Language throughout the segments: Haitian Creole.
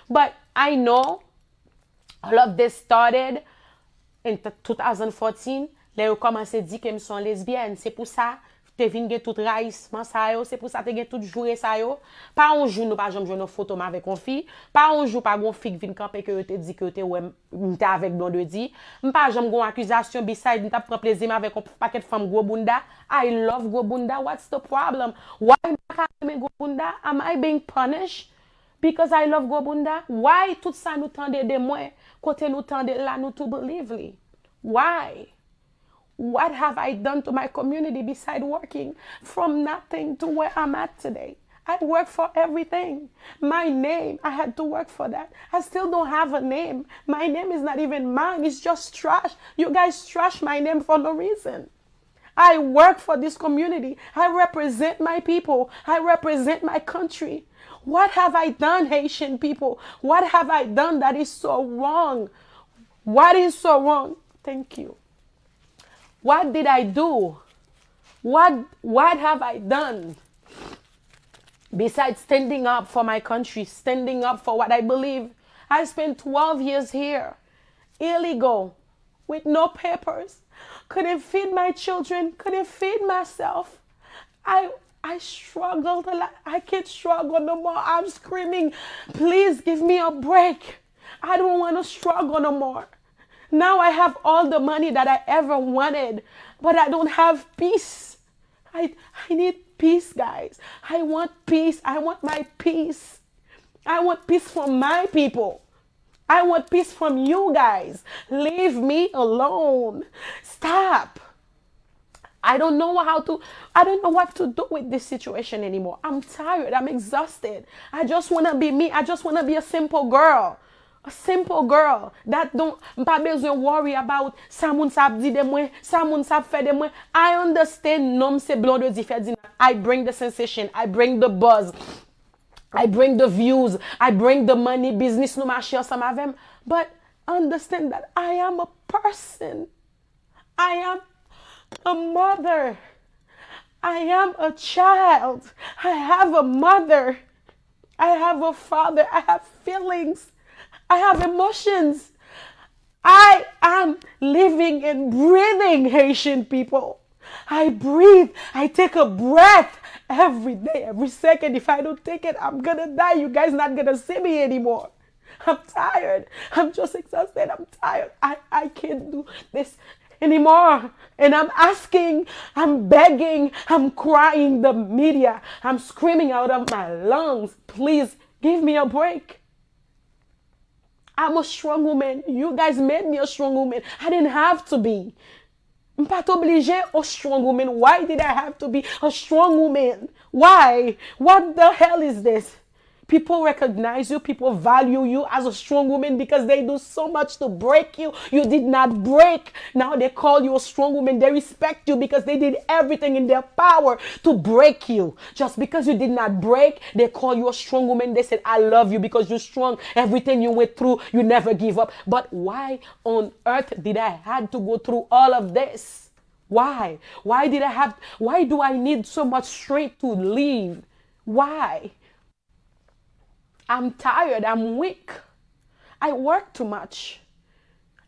But I know all of this started in 2014. Là, yo commencé di que me sont lesbiennes. C'est pour ça te vin gen tout raïsman sa yo, c'est pour ça te gen tout joure sa yo. Pas un jour nous pas jamais jouer une photo avec une fille, pas un jour pas gon fille vinn camper que te dit que te ouais m'ta avec Blondedy. Pas jamais gon accusation beside m'ta prend plaisir avec un paquet de femmes gros bunda. I love gros bunda. What's the problem? Why me gros bunda? Am I being punished? Because I love gros bunda? Why tout ça nous tende de moi? Côté nous tende là nous tout believe li? Why? What have I done to my community besides working from nothing to where I'm at today? I work for everything. My name, I had to work for that. I still don't have a name. My name is not even mine. It's just trash. You guys trash my name for no reason. I work for this community. I represent my people. I represent my country. What have I done, Haitian people? What have I done that is so wrong? What is so wrong? Thank you. What did I do? What have I done? Besides standing up for my country, standing up for what I believe. I spent 12 years here, illegal, with no papers. Couldn't feed my children, couldn't feed myself. I struggled a lot. I can't struggle no more. I'm screaming, please give me a break. I don't want to struggle no more. Now I have all the money that I ever wanted, but I don't have peace. I need peace, guys. I want peace. I want my peace. I want peace from my people. I want peace from you guys. Leave me alone. Stop. I don't know what to do with this situation anymore. I'm tired. I'm exhausted. I just want to be me. I just want to be a simple girl. A simple girl that don't pas besoin worry about sa moun sa di de moi, sa moun sa fait de moi. I understand nom c'est Blondedy Ferdinand. I bring the sensation, I bring the buzz, I bring the views, I bring the money, business nou marché ensemble avec. But understand that I am a person. I am a mother. I am a child. I have a mother. I have a father. I have feelings. I have emotions. I am living and breathing, Haitian people. I breathe. I take a breath every day, every second. If I don't take it, I'm going to die. You guys not going to see me anymore. I'm tired. I'm just exhausted. I'm tired. I can't do this anymore. And I'm asking, I'm begging, I'm crying the media. I'm screaming out of my lungs. Please give me a break. I'm a strong woman. You guys made me a strong woman. I didn't have to be. I'm pas obligée a strong woman. Why did I have to be a strong woman? Why? What the hell is this? People recognize you. People value you as a strong woman because they do so much to break you. You did not break. Now they call you a strong woman. They respect you because they did everything in their power to break you. Just because you did not break, they call you a strong woman. They said, I love you because you're strong. Everything you went through, you never give up. But why on earth did I have to go through all of this? Why? Why do I need so much strength to leave? Why? I'm tired. I'm weak. I work too much.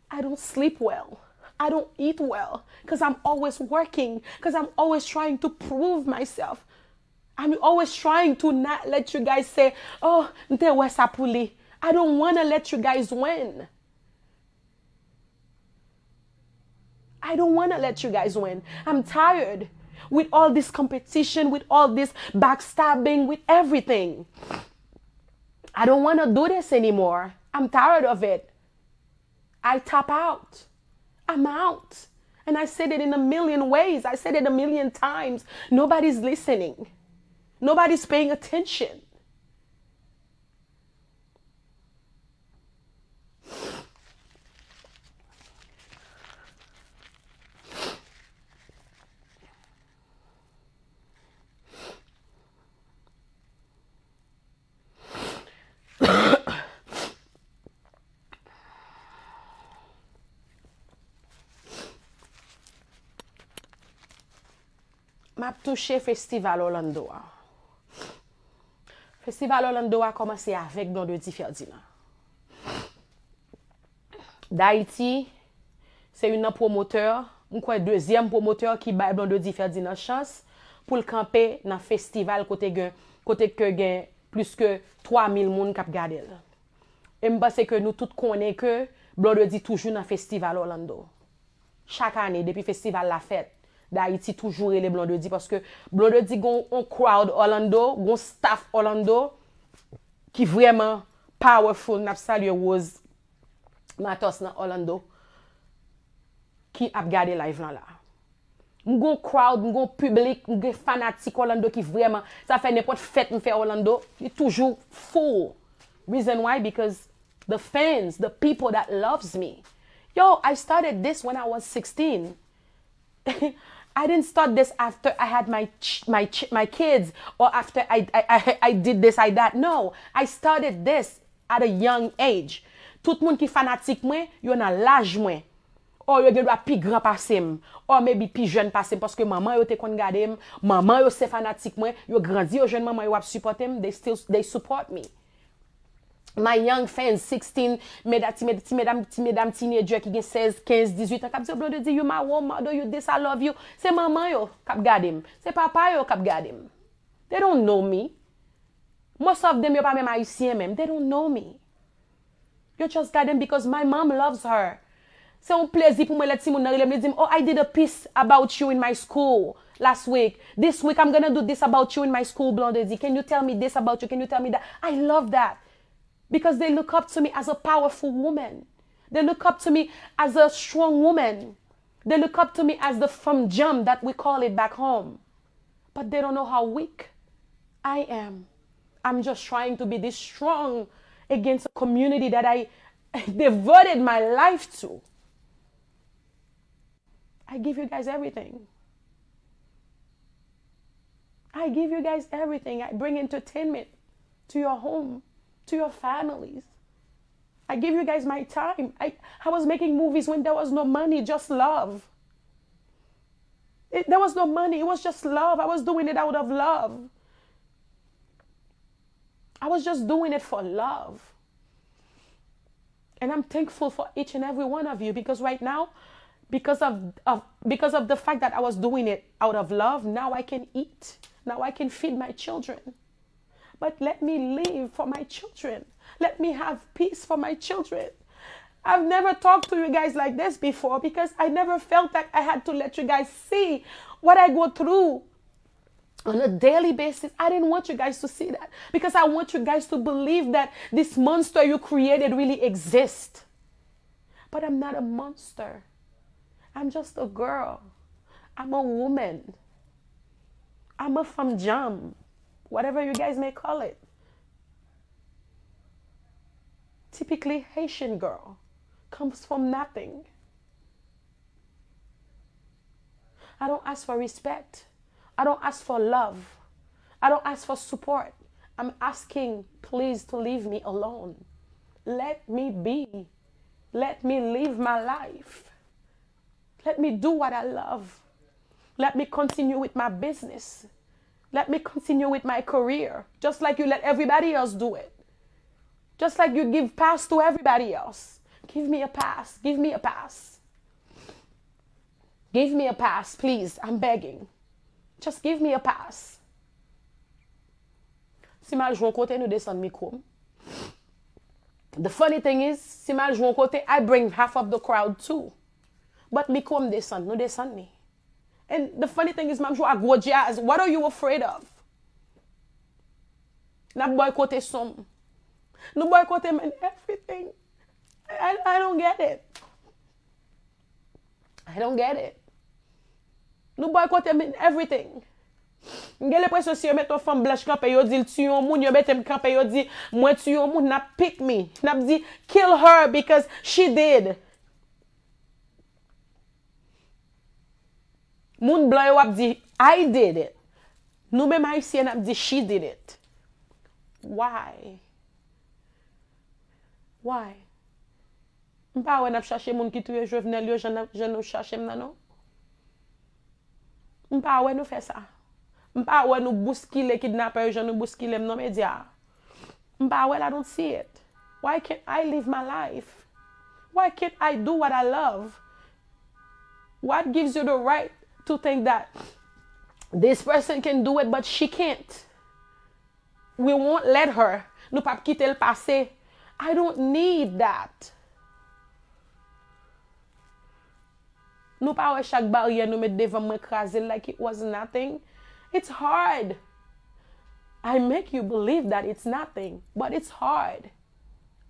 I don't sleep well. I don't eat well because I'm always working, because I'm always trying to prove myself. I'm always trying to not let you guys say, oh, nte wè sa pou li. I don't want to let you guys win. I don't want to let you guys win. I'm tired with all this competition, with all this backstabbing, with everything. I don't want to do this anymore. I'm tired of it. I tap out. I'm out. And I said it in a million ways. I said it a million times. Nobody's listening. Nobody's paying attention. M'a touché Frstival Orlando. Festival Orlando a commencé avec Blondedy Ferdinand. D'Haïti, c'est un promoteur, un deuxième promoteur qui bat Blondedy Ferdinand chance pour le camper dans le festival côté que gen plus que 3000 moun k'ap gade. Et me pense que nous tous connaissons que Blondedy toujours dans le festival Orlando. Chaque année depuis festival la fête d'Haïti toujours les Blondedy parce que Blondedy gon un crowd Orlando, gon staff Orlando qui vraiment powerful. N'a salué Rose Matos dans Orlando qui a regardé live là. M'gon crowd, m'gon public, m'gon fanatique Orlando qui vraiment ça fait n'importe fête me fait Orlando, il toujours full. Reason why? Because the fans, the people that loves me. Yo, I started this when I was 16. I didn't start this after I had my kids or after I did this, I that. No, I started this at a young age. Tout le monde qui fanatique moi, yo nan l'âge moi. Or yo doit pi grand passem, or maybe pi jeune passem parce que maman yo te kon gade m, maman yo se fanatique moi, yo grandi yo jeune maman yo ap support m, they support me. My young fans, 16, mesdames teenager qui gen 16, 15, 18 ans, kap di Blondedy, you my role model, you this, I love you. C'est maman yo kap gade m, c'est papa yo kap gade m. They don't know me. Most of them yo pa même haïtien même, they don't know me. You just got them because my mom loves her. C'est un plaisir pour moi let Simon me dire, oh, I did a piece about you in my school last week. This week I'm gonna do this about you in my school, Blondedy. Can you tell me this about you? Can you tell me that? I love that. Because they look up to me as a powerful woman. They look up to me as a strong woman. They look up to me as the femme jam that we call it back home. But they don't know how weak I am. I'm just trying to be this strong against a community that I devoted my life to. I give you guys everything. I give you guys everything. I bring entertainment to your home, to your families. I give you guys my time. I was making movies when there was no money, just love. There was no money. It was just love. I was doing it out of love. I was just doing it for love. And I'm thankful for each and every one of you because right now, because of the fact that I was doing it out of love, now I can eat. Now I can feed my children. But let me live for my children. Let me have peace for my children. I've never talked to you guys like this before because I never felt like I had to let you guys see what I go through on a daily basis. I didn't want you guys to see that because I want you guys to believe that this monster you created really exists. But I'm not a monster. I'm just a girl. I'm a woman. I'm a femme jam, whatever you guys may call it. Typically Haitian girl, comes from nothing. I don't ask for respect. I don't ask for love. I don't ask for support. I'm asking, please, to leave me alone. Let me be. Let me live my life. Let me do what I love. Let me continue with my business. Let me continue with my career, just like you let everybody else do it. Just like you give pass to everybody else. Give me a pass. Give me a pass. Give me a pass, please. I'm begging. Just give me a pass. Si mal joue côté, nous descend micro. The funny thing is, si mal joue côté, I bring half of the crowd too. But micro me descend, nous descend me. And the funny thing is, mam joue à gros jazz. What are you afraid of? Na boycotter some. No boycotter man everything. I don't get it. I don't get it. No boycotter man everything. Ngele l'impression si yo met ton femme blanche campé yo dit tu yon moun yo metem campé yo dit moi tu yon moun n'a pick me. N'a dit kill her because she did. Moun blanc yo ap dit I did it. Nou même haïtien ap dit she did it. Why? Why? Mpa wè nap chache moun ki touye Jovenel yo jen nou chache mna non? Mpa wè nou fè ça. Mpa wè nou bouskile kidnapper yo jen nou bouskile mnon media. But well, I don't see it. Why can't I live my life? Why can't I do what I love? What gives you the right to think that this person can do it, but she can't? We won't let her. Nous pas quitter le passé. I don't need that. Nous pas ouais chaque barrière nous mettre devant m'écraser like it was nothing. It's hard. I make you believe that it's nothing, but it's hard.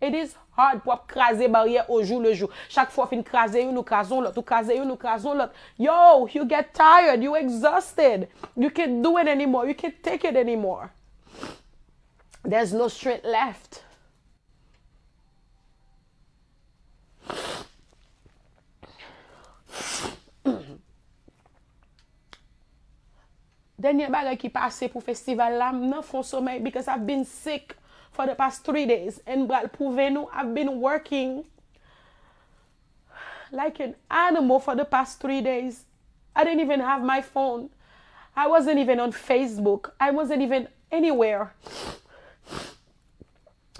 It is hard pour craser barrière au jour le jour. Chaque fois fin craser une, nous crasons l'autre, craser une, nous crasons l'autre. Yo, you get tired, you exhausted. You can't do it anymore. You can't take it anymore. There's no strength left. Dernier bagay qui passe pour festival là, m'nan fon sommeil because I've been sick for the past 3 days. And bral prouve nou, I've been working like an animal for the past 3 days. I didn't even have my phone. I wasn't even on Facebook. I wasn't even anywhere.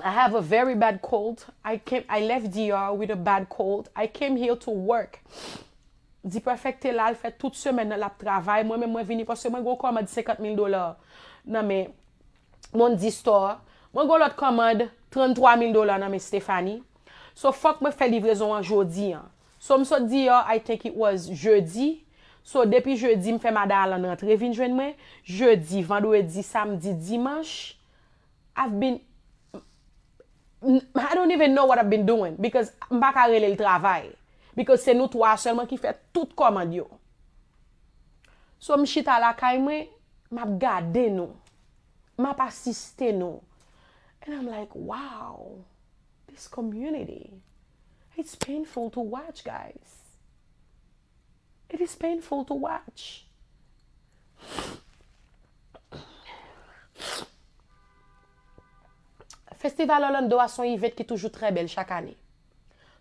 I have a very bad cold. I left DR with a bad cold. I came here to work. Di perfecte là, fait toute semaine la travail. Moi-même, moi vini parce que moi, go commande $50,000. Non, mais, mon di store. Moi, go l'autre commande $33,000 nan mais Stéphanie. So, fuck me fait livraison en jeudi. So, me so di I think it was jeudi. So, depuis jeudi, me fait madame en rentre vin joindre moi. Jeudi, vendredi, samedi, dimanche. I don't even know what I've been doing because m'pa ka rele le travail. Because c'est nous trois seulement qui fait tout commande yo. So m'chita la kay mwen, m'ap gade nou. M'ap assiste nou. And I'm like, wow, this community. It's painful to watch, guys. It is painful to watch. Festival Orlando a son event qui est toujours très belle chaque année.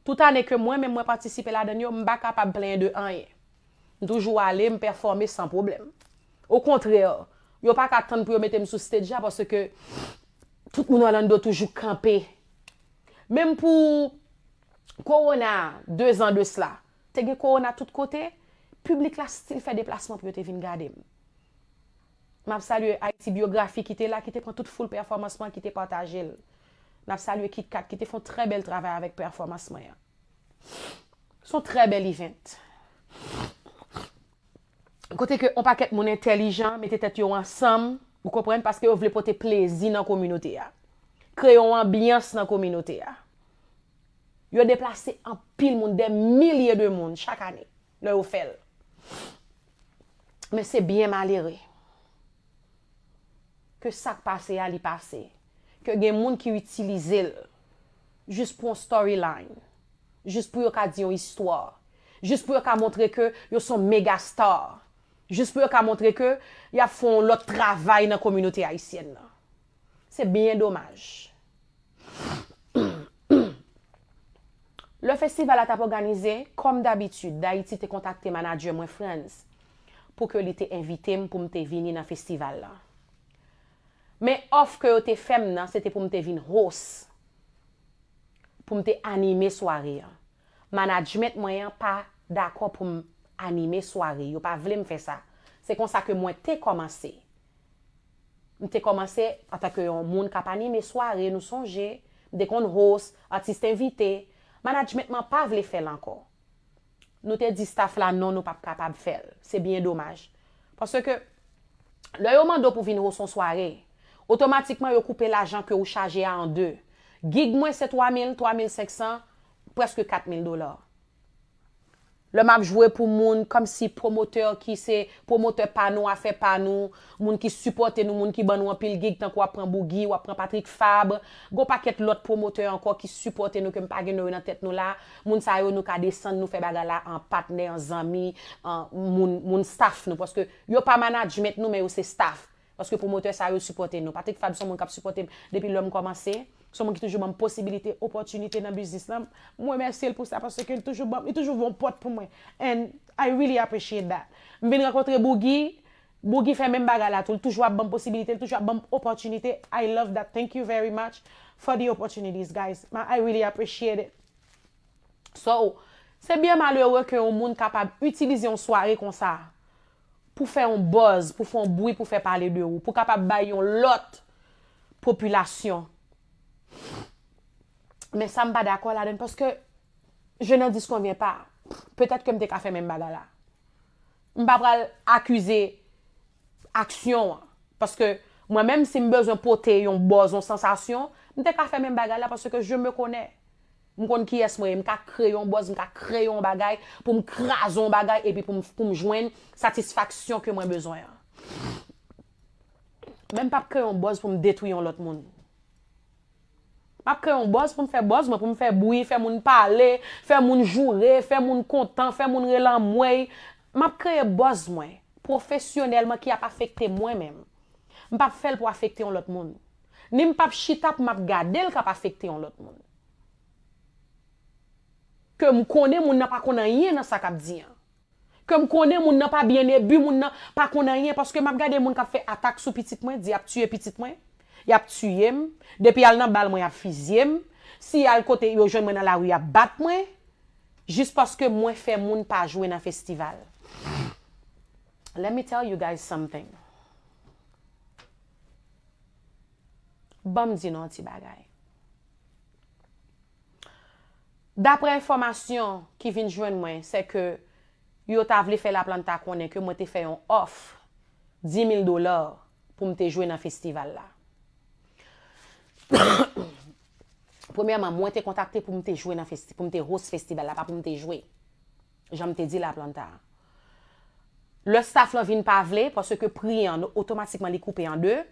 Toute année que moi-même moi participer là-dedans, je ne suis pas capable de plaindre de rien. Je toujours aller me performer sans problème. Au contraire, je ne pas attendre pour mettre sur stage parce que tout le monde Orlando toujours campé. Même pour Corona, 2 ans de cela, tu as Corona tout côté, public là style fait déplacement pour te venir garder. Je salue Haïti Biographie qui était là, qui te prend toute full performance qui te partagé. Je salue KitKat qui te font très bel travail avec performance. Son très bel event. Côté que on paquet mon intelligent, mettez tête ensemble, vous comprenez parce que vous voulez porter plaisir dans la communauté. Créer une ambiance dans la communauté. Vous déplacé en pile monde, des milliers de monde chaque année. Là vous fait. Mais c'est bien malheureux. Que ça passe à l'y passer. Que des gens qui utilisent juste pour une storyline, juste pour dire une histoire, juste pour montrer que ils sont méga stars, juste pour montrer que ils font leur travail dans la communauté haïtienne. C'est bien dommage. Le festival a été organisé comme d'habitude. D'Haïti te contacté manager moi France pour que il t'ait invité pour me venir dans le festival là. Mais offre que te fait c'était pour me venir host. Pour me animer soirée. Management moyen pas d'accord pour animer soirée, yo pas voulu me faire ça. C'est comme ça que moi t'ai commencé. M'te commencé en tant que un monde qui animer soirée, nous songer, dès qu'on host, artiste invité, management m'a pas voulu faire encore. Nous te dit staff là non nous pas capable faire. C'est bien dommage. Parce que le yo mando pour venir host son soirée, automatiquement yo couper l'argent que vous chargez en deux. Gig moins c'est 3,000, 3,500, presque $4,000. Le map jouer pour moun comme si promoteur qui c'est promoteur pas nous a fait pas nous, moun qui supporte nous, moun qui ban nous en pile gig tant qu'on prend Bougui ou prend Patrick Fabre, go paquet l'autre promoteur encore qui supporte nous que pas gen dans tête nous là, moun sa yo nous ka descendre nous fait bagarre là en partenaire, en ami, en moun staff nous parce que yo pas management nous mais yo c'est staff. Parce que promoteur ça yo supporter nous. Patrick Fab son moun k'ap supporter depuis l'homme commencé. Son moun qui toujours bon possibilité, opportunité dans business là. Moi merci pour ça parce que il toujours bon porte pour moi. And I really appreciate that. M'vinn rencontrer Bougui, Bougi fait même bagarre là, tout toujours bonne possibilité, toujours bonne opportunité. I love that. Thank you very much for the opportunities, guys. I really appreciate it. So, c'est bien malheureux que un monde capable d'utiliser une soirée comme ça pour faire un buzz, pour faire un bruit, pour faire parler de vous, pour capable bailler l'autre population. Mais ça me pas d'accord là-dedans parce que je ne dis qu'on vient pas. Peut-être que je n'ai pas fait même bagarre là. Je ne vais pas accuser action parce que moi-même si je besoin porter un buzz, une sensation, je n'ai pas fait même bagarre là parce que je me connais. Je connais qui est moi, je créer un buzz, je créer un bagage pour me craser un bagage et puis pour me joindre satisfaction que moi besoin. Même pas créer un buzz pour me détruire l'autre monde. Je créer un buzz pour me faire buzz, pour me faire bruit, faire moun parler, faire moun jouer, faire moun content, faire moun relan moi. Je créer buzz moi professionnellement qui a pas affecté moi-même. Je pas faire pour affecter l'autre monde. Ni pas chita pour m'garder le qui a affecté l'autre monde. Que je connais moun n'a pas connait rien dans ça qu'a dit. Que je connais moun n'a pas bien ébu, moun n'a pas connait rien parce que m'a regardé moun qui fait attaque sous petite moi, dit a tué petite moi. Y a tué depuis al nan bal moi a fusillé si al côté yo jeune moi dans la rue a bat moi juste parce que moi fait moun pas jouer dans festival. Let me tell you guys something. Bam di non ti bagay. D'après information qui vient joindre moi, c'est que yo t'a voulu faire la plante ta connaît que moi t'ai fait un offre $10,000 pour me te jouer dans festival là. Premièrement, moi t'ai contacté pour me te jouer dans festival, pour me te host festival là, pas pour me te jouer. J'en te dit la plante. Le staff là vient pas vle parce que prix automatiquement les couper en deux,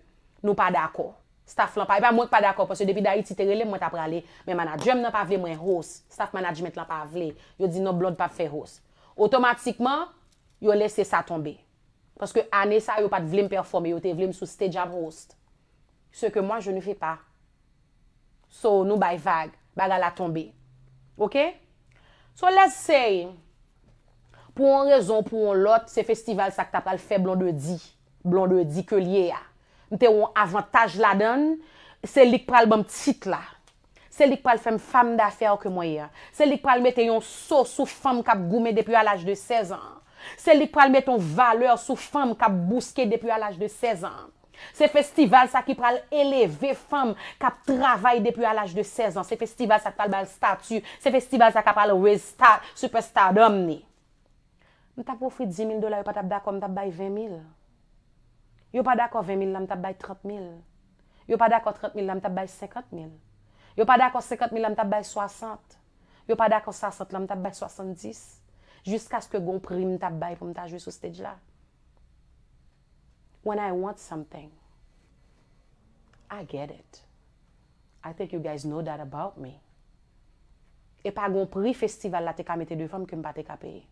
nous pas d'accord. Staff là pas moi pas d'accord parce que depuis d'Haïti te relé moi t'a pralé mais manager n'a pas vle moi host, staff management là pas vle. Yo dit non blood pas faire host. Automatiquement, yo laissé ça tomber. Parce que année ça yo pas vle me performer, yo te vle me sous stage host. Ce que moi je ne fais pas. So nous bay vague, baga la tomber. OK? So let's say pour une raison pour l'autre, c'est festival ça que t'as pas le fait Blondedy que lié a. M'te un avantage la donne, c'est lui qui pral bon titre là. C'est lui qui pral faire femme d'affaires que moi ya. C'est lui qui pral mettre un saut sous femme qui a goumé depuis à l'âge de 16 ans. C'est lui qui pral mettre une valeur sous femme qui a bousqué depuis à l'âge de 16 ans. C'est festival ça qui pral élever femme qui travaille depuis à l'âge de 16 ans. C'est festival ça qui pral bal statut, c'est festival ça qui pral raise superstardom ni. M'ta pas offrir $10,000, yo pas d'accord, m'ta bay 20,000. Yo pas d'accord 20,000 là m'ta bay 30,000. Yo pas d'accord 30,000 là m'ta bay 50,000. Yo pas d'accord 50,000 là m'ta bay 60. Yo pas d'accord 60 là m'ta bay 70 jusqu'à ce que gon prix m'ta bay pour m'ta jouer sur stage là. When I want something, I get it. I think you guys know that about me. Et pas gon prix festival là te ka mette deux femmes que m'pa te ka payer.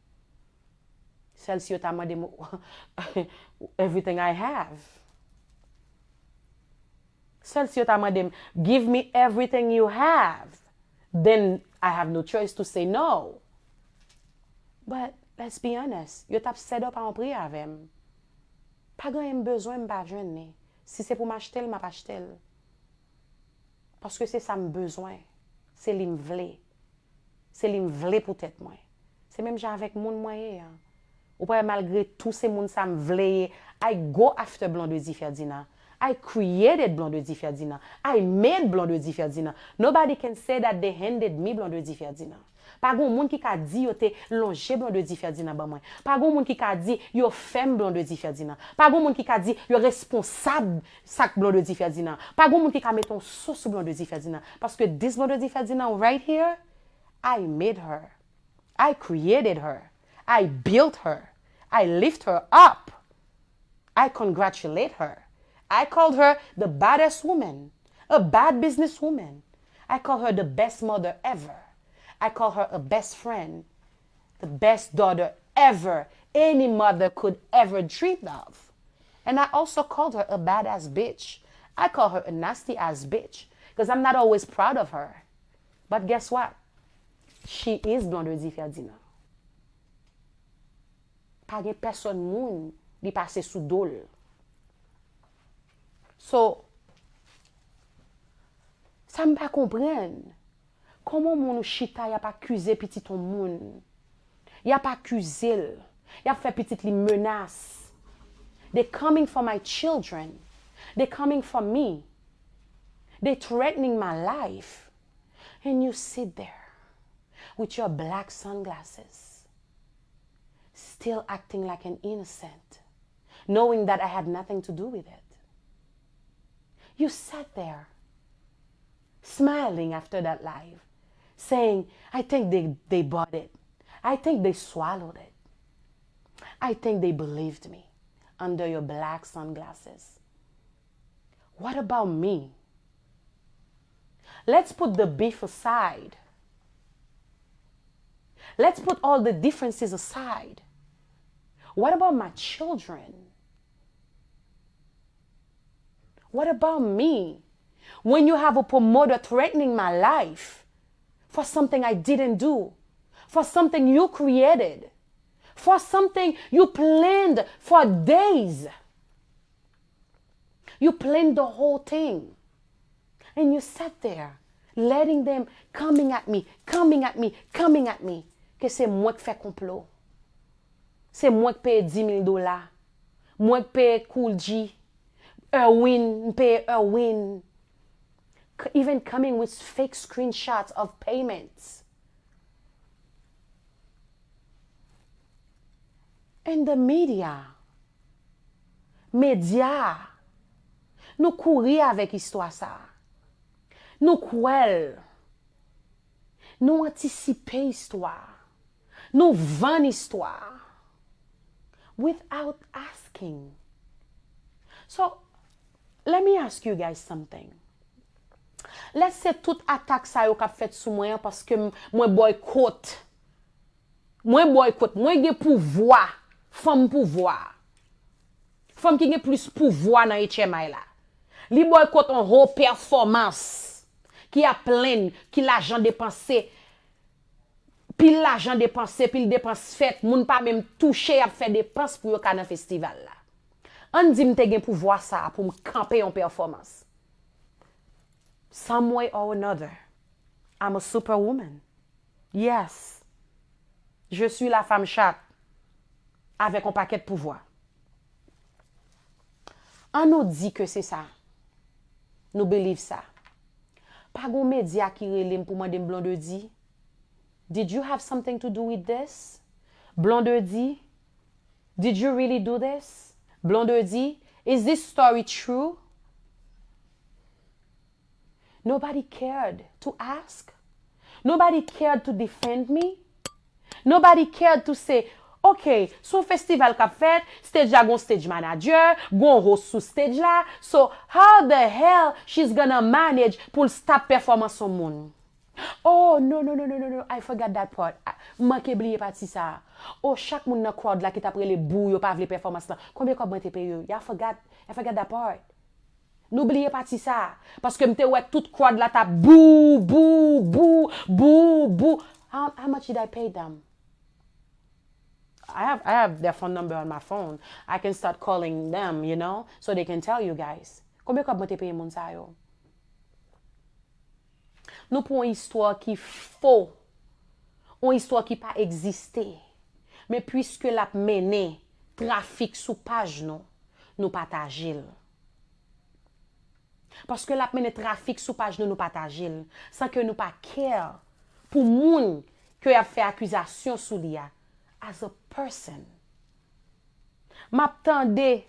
Celle-ci t'a demandé everything I have. Celle-ci t'a demandé give me everything you have. Then I have no choice to say no. But let's be honest, yo t'a set up en prix avec. Pas grand besoin m'pa joindre. Si c'est pour m'acheter, m'a pas acheter. Parce que c'est ça me besoin. C'est li m'vle. C'est li m'vle peut-être moi. C'est même j'ai avec moun moyen. Ou pas malgré tous ces moun ça me vle, I go after Blondedy Ferdinand. I created Blondedy Ferdinand. I made Blondedy Ferdinand. Nobody can say that they handed me Blondedy Ferdinand. Pas gon moun qui ka di yo te longe Blondedy Ferdinand ba moi. Pas gon moun qui ka di yo femme Blondedy Ferdinand. Pas gon moun qui ka di yo responsable sac Blondedy Ferdinand. Pas gon moun qui ka met ton sauce Blondedy Ferdinand parce que this Blondedy Ferdinand right here, I made her. I created her. I built her. I lift her up. I congratulate her. I called her the baddest woman, a bad businesswoman. I call her the best mother ever. I call her a best friend, the best daughter ever any mother could ever dream of. And I also called her a badass bitch. I call her a nasty ass bitch because I'm not always proud of her. But guess what? She is Blondedy Ferdinand. Pas gen personne moun li passe sous dol. So, ça me pas comprendre. Comment mon chita y a pas accusé petit ton moun? Y a pas accusé. Y a fait petit li menace. They're coming for my children. They're coming for me. They're threatening my life. And you sit there with your black sunglasses, still acting like an innocent, knowing that I had nothing to do with it. You sat there, smiling after that live, saying, I think they bought it. I think they swallowed it. I think they believed me under your black sunglasses. What about me? Let's put the beef aside. Let's put all the differences aside. What about my children? What about me? When you have a promoter threatening my life for something I didn't do, for something you created, for something you planned for days. You planned the whole thing. And you sat there, letting them coming at me. Que c'est moi qui fais complot. C'est moi qui paye $10,000. Moi qui paye Cool G. Erwin, paye Erwin. Even coming with fake screenshots of payments. And the media. Média. Nous courir avec histoire ça. Nous croire. Nous anticiper histoire. Nous vendre histoire. Without asking. So, let me ask you guys something. Let's say toute attaque ça yo k'ap fait sous moi parce que moi boycott. Moi gen pouvoir, femme pouvoir. Femme qui gen plus pouvoir dans HMI là. Li boycott en haut performance qui a plein, qui l'argent dépensé. Puis l'argent dépensé, puis le dépense fait, moun pas même toucher à faire dépenses pour yo ka dans festival là. On dit m'te gen pouvoir ça pour me camper en performance. Some way or another, I'm a superwoman. Yes. Je suis la femme chatte avec un paquet de pouvoir. On nous dit que c'est ça. Nous believe ça. Pas gon média qui relève pour moi de Blondedy. Did you have something to do with this? Blondedy, did you really do this? Blondedy, is this story true? Nobody cared to ask. Nobody cared to defend me. Nobody cared to say, okay, so festival kap fait, stage la gon stage manager, gon host sous stage la, so how the hell she's gonna manage pour stop performance son moun? Oh, no, I forgot that part. Manke bliye parti ça. Oh, chaque moun nan crowd la qui t'a prele bou yo pa vle performance la. Combien kob mwen te paye yo? I forgot that part. N'oubliez pas ça. Parce que m'te ouais toute crowd la ta boo. How much did I pay them? I have their phone number on my phone. I can start calling them, you know, so they can tell you guys. Combien kob mwen te paye moun sa yo? Nous pour une histoire qui faux. Une histoire qui pas existé. Mais puisque la mené trafic sous page nous partager. Parce que la mené trafic sous page nous partager sans que nous pas care pour moun que a fait accusation sous lia as a person. M'attendais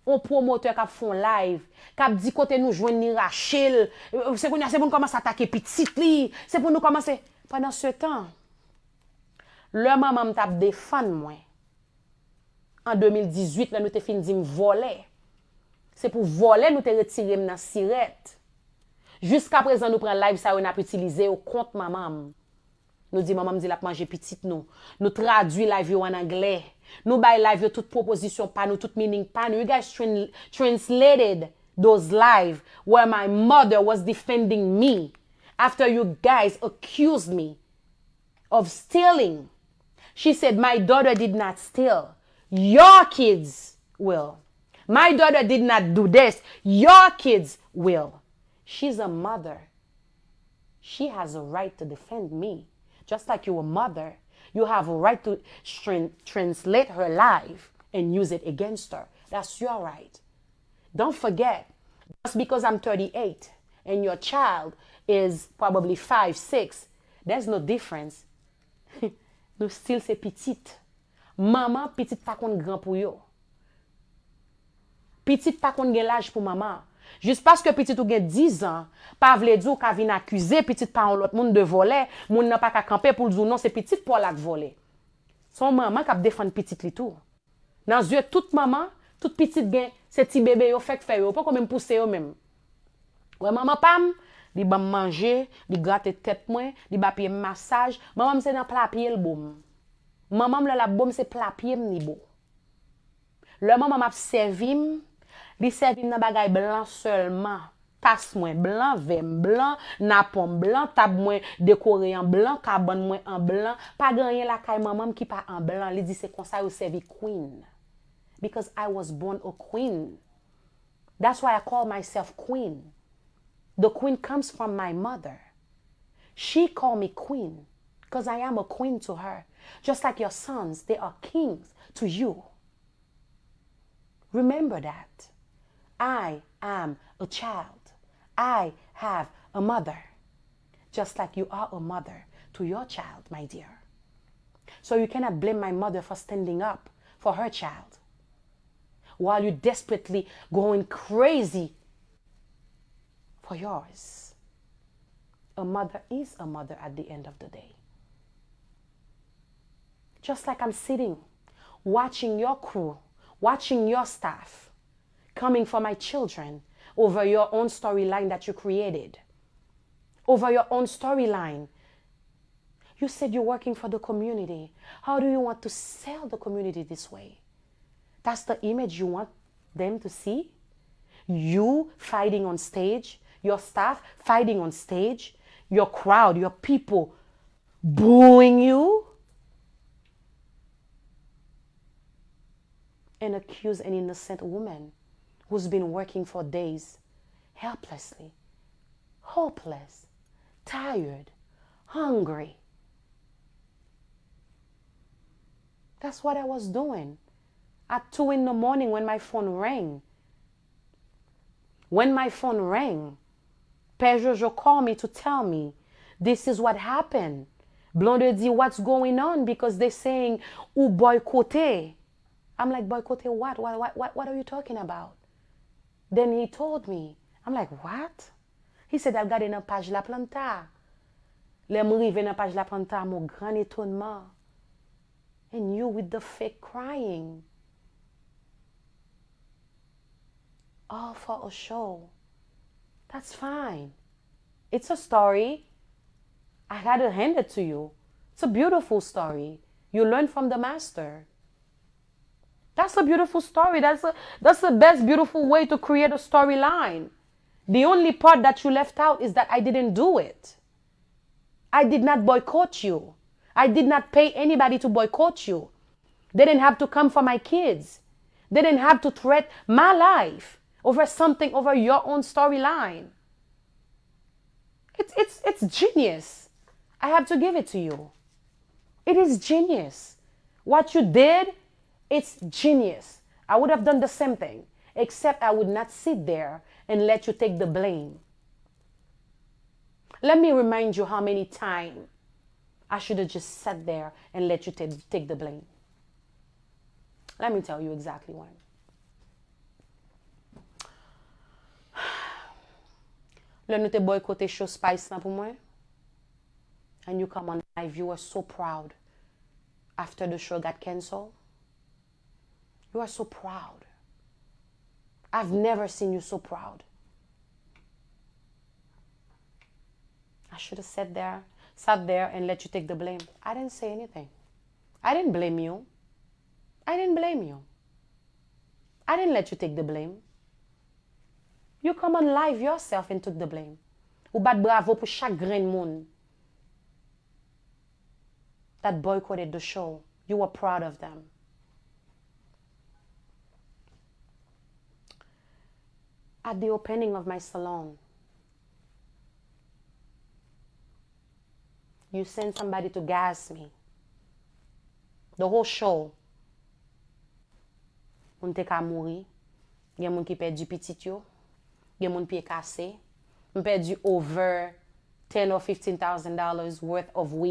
un promoteur qui font live, qui dit côté nous joindre ni Rachel, c'est pour nous commencer à attaquer petite li, c'est pour nous commencer pendant ce temps. Le maman me tape défendre moi. En 2018 là nous te fin dit me voler. C'est pour voler nous te retirer dans sirette. Jusqu'à présent nous prend live ça on a utilisé au compte maman. Nous dit maman me dit la manger petite nous. Nous traduit live en anglais. Nous bay live toute proposition pas nous toute meaning pas nous. You guys translated those live where my mother was defending me after you guys accused me of stealing. She said my daughter did not steal. Your kids will. My daughter did not do this. Your kids will. She's a mother. She has a right to defend me. Just like you're a mother, you have a right to translate her life and use it against her. That's your right. Don't forget, just because I'm 38 and your child is probably 5, 6, there's no difference. Nous still c'est petite. Maman, petite pas kon grand pour yo. Petite pas kon gen l'âge pour maman. Juste parce que petite ou gen 10 ans, pas vle di ou ka vin accuser petite pa l'autre monde de voler, moun nan pas ka camper pour dire non, c'est petite pour la voler. Son maman k'ap défendre petite li tout. Dans yeux toute maman, toute petite gen, c'est petit bébé yo fait yo, pas comme même pousser yo même. Ouais maman pam, li ba manger, li gratter tête moi, li ba pied massage, maman c'est dans plat pied le boum. Maman la boum c'est plat pied ni beau. Le maman m'a servi, li servi nan bagay blanc seulement. Tasse moins blanc, vin blanc, napon blanc, tab moins décoré en blanc, cabane moins en blanc, pas gagné la caille maman qui pas en blanc, li dit c'est comme ça yo servi queen. Because I was born a queen. That's why I call myself queen. The queen comes from my mother. She called me queen because I am a queen to her. Just like your sons, they are kings to you. Remember that. I am a child. I have a mother. Just like you are a mother to your child, my dear. So you cannot blame my mother for standing up for her child while you're desperately going crazy for yours. A mother is a mother at the end of the day. Just like I'm sitting, watching your crew, watching your staff, coming for my children over your own storyline that you created, over your own storyline. You said you're working for the community. How do you want to sell the community this way? That's the image you want them to see? You fighting on stage, your staff fighting on stage, your crowd, your people booing you, and accuse an innocent woman who's been working for days, helplessly, hopeless, tired, hungry. That's what I was doing at 2 in the morning when my phone rang. When my phone rang, Père Jojo called me to tell me, this is what happened. Blondedy, what's going on? Because they're saying, ou boycotté. I'm like, boycotté what? What are you talking about? Then he told me. I'm like, what? He said, I've got une page la planta. Le m'rive dans page la planta, mon grand étonnement. And you with the fake crying. All for a show. That's fine. It's a story. I gotta hand it to you. It's a beautiful story. You learn from the master. That's a beautiful story. That's the best beautiful way to create a storyline. The only part that you left out is that I didn't do it. I did not boycott you. I did not pay anybody to boycott you. They didn't have to come for my kids. They didn't have to threat my life over something, over your own storyline. It's genius. I have to give it to you. It is genius. What you did, it's genius. I would have done the same thing, except I would not sit there and let you take the blame. Let me remind you how many times I should have just sat there and let you take the blame. Let me tell you exactly when. Le nou te boycotté show Spice nan pou mwen. And you come on live, you were so proud after the show got canceled. You are so proud. I've never seen you so proud. I should have sat there and let you take the blame. I didn't say anything. I didn't blame you. I didn't blame you. I didn't let you take the blame. You come on live yourself and took the blame. Ou bat bravo pour chaque grain moun that boycotted the show. You were proud of them. at the opening of my salon, you send somebody to gas me. The whole show. Moun te ka mouri. Gen moun ki perdu pitit yo. Gen moun pied cassé. Moun perdu over $10,000 or $15,000 worth of weed.